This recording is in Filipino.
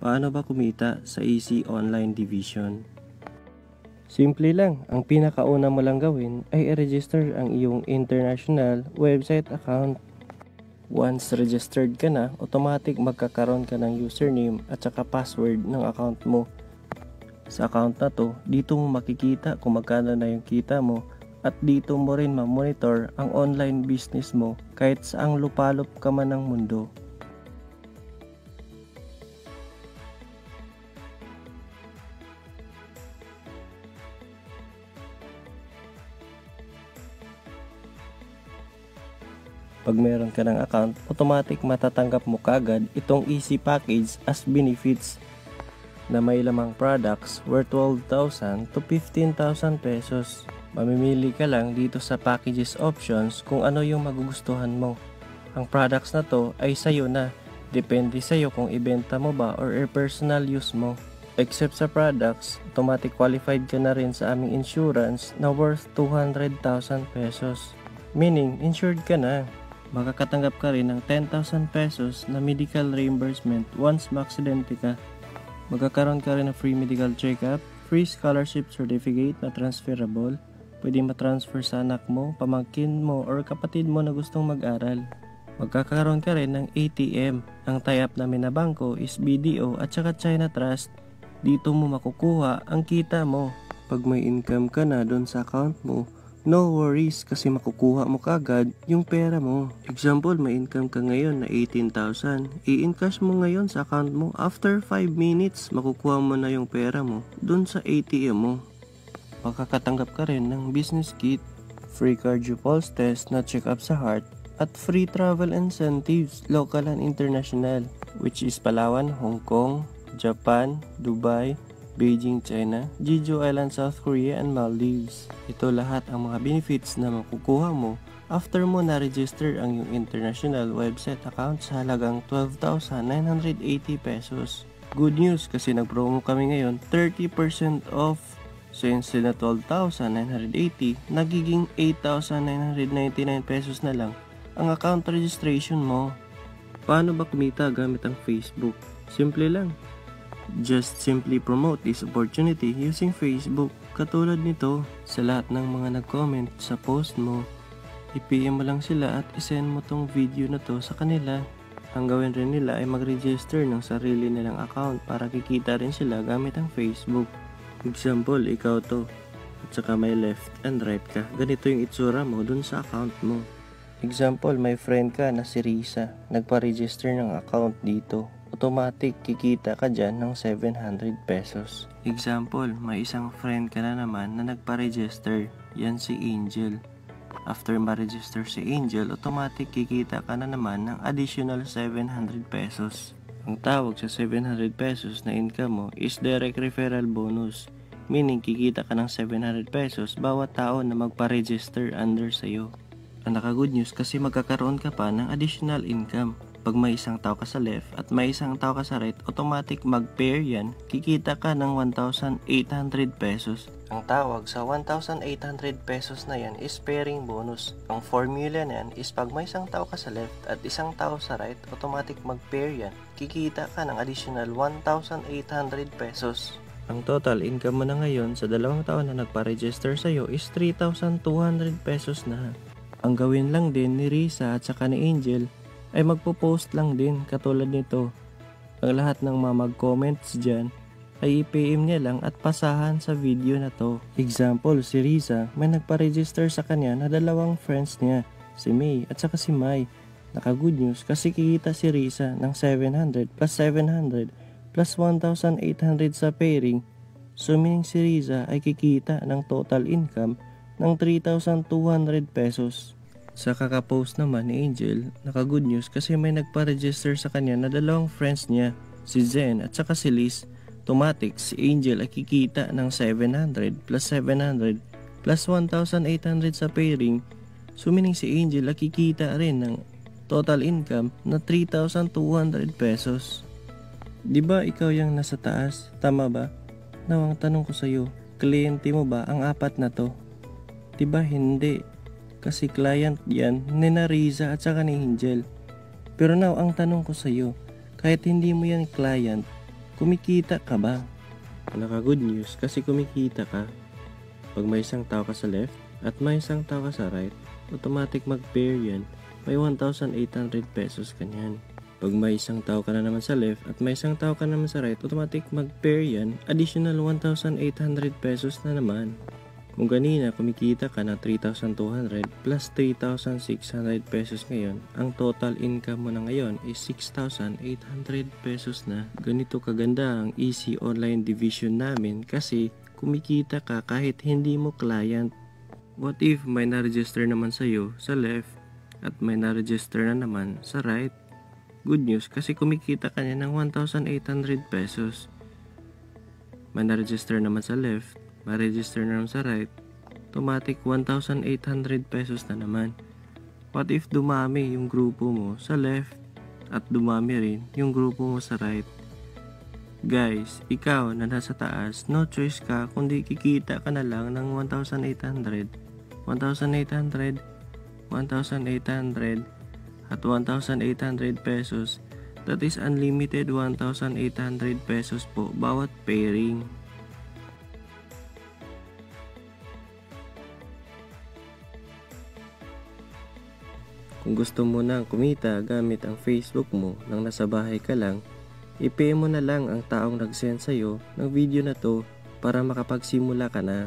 Paano ba kumita sa Easy Online Division? Simple lang, ang pinakauna mo lang gawin ay i-register ang iyong international website account. Once registered ka na, automatic magkakaroon ka ng username at saka password ng account mo. Sa account na to, dito mo makikita kung magkano na yung kita mo at dito mo rin ma-monitor ang online business mo kahit saang lupalop ka man ng mundo. Pag meron ka ng account, automatic matatanggap mo kagad itong easy package as benefits na may lamang products worth 12,000 to 15,000 pesos. Mamimili ka lang dito sa packages options kung ano yung magugustuhan mo. Ang products na to ay sayo na. Depende sayo kung ibenta mo ba or personal use mo. Except sa products, automatic qualified ka na rin sa aming insurance na worth 200,000 pesos. Meaning, insured ka na. Makakatanggap ka rin ng 10,000 pesos na medical reimbursement once maaksidente ka. Magkakaroon ka rin ng free medical check-up, free scholarship certificate na transferable, pwede matransfer sa anak mo, pamangkin mo, or kapatid mo na gustong mag-aral. Magkakaroon ka rin ng ATM. Ang tie-up namin na bangko is BDO at saka China Trust. Dito mo makukuha ang kita mo. Pag may income ka na doon sa account mo, no worries kasi makukuha mo kagad yung pera mo. Example, may income ka ngayon na 18,000. I-encash mo ngayon sa account mo. After 5 minutes, makukuha mo na yung pera mo dun sa ATM mo. Makakatanggap ka rin ng business kit, free cardio pulse test na check-up sa heart, at free travel incentives, local and international, which is Palawan, Hong Kong, Japan, Dubai, Beijing, China, Jeju Island, South Korea, and Maldives. Ito lahat ang mga benefits na makukuha mo after mo na-register ang iyong international website account sa halagang 12,980 pesos. Good news kasi nag-promo kami ngayon, 30% off. So instead na 12,980, nagiging 8,999 pesos na lang ang account registration mo. Paano ba kumita gamit ang Facebook? Simple lang. Just simply promote this opportunity using Facebook. Katulad nito, sa lahat ng mga nag-comment sa post mo, i-PM mo lang sila at isend mo tong video na to sa kanila. Ang gawin rin nila ay mag-register ng sarili nilang account para kikita rin sila gamit ang Facebook. Example, ikaw to, at saka may left and right ka. Ganito yung itsura mo dun sa account mo. Example, may friend ka na si Risa, nagpa-register ng account dito. Automatic kikita ka dyan ng 700 pesos. Example, may isang friend ka na naman na nagpa-register. Yan si Angel. After ma-register si Angel, automatic kikita ka na naman ng additional 700 pesos. Ang tawag sa 700 pesos na income mo is direct referral bonus. Meaning kikita ka ng 700 pesos bawat tao na magpa-register under sa'yo. Ang naka-good news kasi magkakaroon ka pa ng additional income. Pag may isang tao ka sa left at may isang tao ka sa right, automatic mag-pair yan, kikita ka ng 1,800 pesos. Ang tawag sa 1,800 pesos na yan is pairing bonus. Ang formula na yan is pag may isang tao ka sa left at isang tao sa right, automatic mag-pair yan, kikita ka ng additional 1,800 pesos. Ang total income mo na ngayon sa 2 taon na nagpa-register sa'yo is 3,200 pesos na. Ang gawin lang din ni Risa at saka ni Angel ay magpo-post lang din katulad nito. Ang lahat ng mga mag-comments dyan ay i-PM niya lang at pasahan sa video na to. Example, si Riza may nagpa-register sa kanya na 2 friends niya, si May at saka si Mai. Naka-good news kasi kikita si Riza ng 700 plus 700 plus 1,800 sa pairing. So meaning si Riza ay kikita ng total income ng 3,200 pesos. Sa kaka-post naman ni Angel, naka-good news kasi may nagpa-register sa kanya na 2 friends niya, si Zen at saka si Liz. Automatic, si Angel ay kikita ng 700 plus 700 plus 1,800 sa pairing. So meaning si Angel ay kikita rin ng total income na 3,200 pesos. Diba ikaw yung nasa taas? Tama ba? Now ang tanong ko sa'yo, kliyente mo ba ang 4 na to? Diba hindi? Kasi client yan ni Riza at saka ni Angel. Pero now, ang tanong ko sa iyo, kahit hindi mo yan client, kumikita ka ba? Naka-good news kasi kumikita ka. Pag may isang tao ka sa left at may isang tao ka sa right, automatic mag-pair yan. May 1,800 pesos kanyan. Pag may isang tao ka na naman sa left at may isang tao ka naman sa right, automatic mag-pair yan. Additional 1,800 pesos na naman. Kung kanina kumikita ka ng 3,200 plus 3,600 pesos ngayon, ang total income mo na ngayon is 6,800 pesos na. Ganito kaganda ang Easy Online Division namin kasi kumikita ka kahit hindi mo client. What if may na-register naman sa'yo sa left at may na-register na naman sa right? Good news kasi kumikita ka niya ng 1,800 pesos. May na-register naman sa left, ma-register na naman sa right, automatic 1,800 pesos na naman. What if dumami yung grupo mo sa left at dumami rin yung grupo mo sa right? Guys, ikaw na nasa taas, no choice ka kundi kikita ka na lang ng 1,800, 1,800, 1,800 at 1,800 pesos. That is unlimited 1,800 pesos po bawat pairing. Kung gusto mo nang kumita gamit ang Facebook mo nang nasa bahay ka lang, i-pay mo na lang ang taong nag-send sa'yo ng video na to para makapagsimula ka na.